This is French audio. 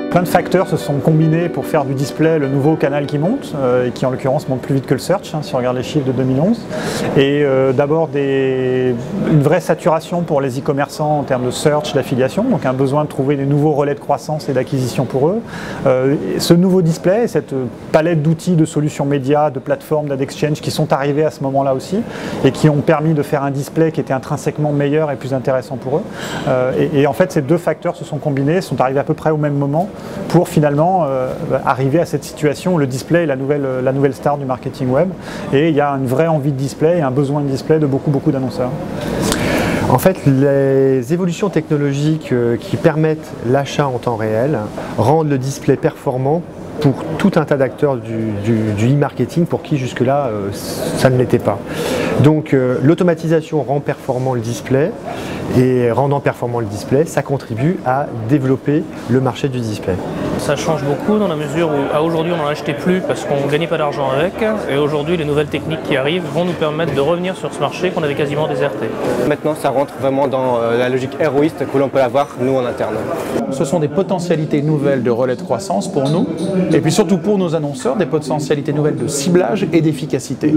Plein de facteurs se sont combinés pour faire du display le nouveau canal qui monte, et qui en l'occurrence monte plus vite que le search, si on regarde les chiffres de 2011. Et d'abord une vraie saturation pour les e-commerçants en termes de search, d'affiliation, donc un besoin de trouver des nouveaux relais de croissance et d'acquisition pour eux. Ce nouveau display, cette palette d'outils, de solutions médias, de plateformes, d'ad-exchange qui sont arrivés à ce moment-là aussi et qui ont permis de faire un display qui était intrinsèquement meilleur et plus intéressant pour eux. Et en fait, ces deux facteurs se sont combinés, sont arrivés à peu près au même moment pour finalement arriver à cette situation où le display est la nouvelle star du marketing web. Et il y a une vraie envie de display et un besoin de display de beaucoup d'annonceurs. En fait, les évolutions technologiques qui permettent l'achat en temps réel rendent le display performant pour tout un tas d'acteurs du e-marketing pour qui jusque-là ça ne l'était pas. Donc l'automatisation rend performant le display et rendant performant le display, ça contribue à développer le marché du display. Ça change beaucoup dans la mesure où aujourd'hui on n'en achetait plus parce qu'on ne gagnait pas d'argent avec, et aujourd'hui les nouvelles techniques qui arrivent vont nous permettre de revenir sur ce marché qu'on avait quasiment déserté. Maintenant ça rentre vraiment dans la logique héroïste que l'on peut avoir nous en interne. Ce sont des potentialités nouvelles de relais de croissance pour nous et puis surtout pour nos annonceurs, des potentialités nouvelles de ciblage et d'efficacité.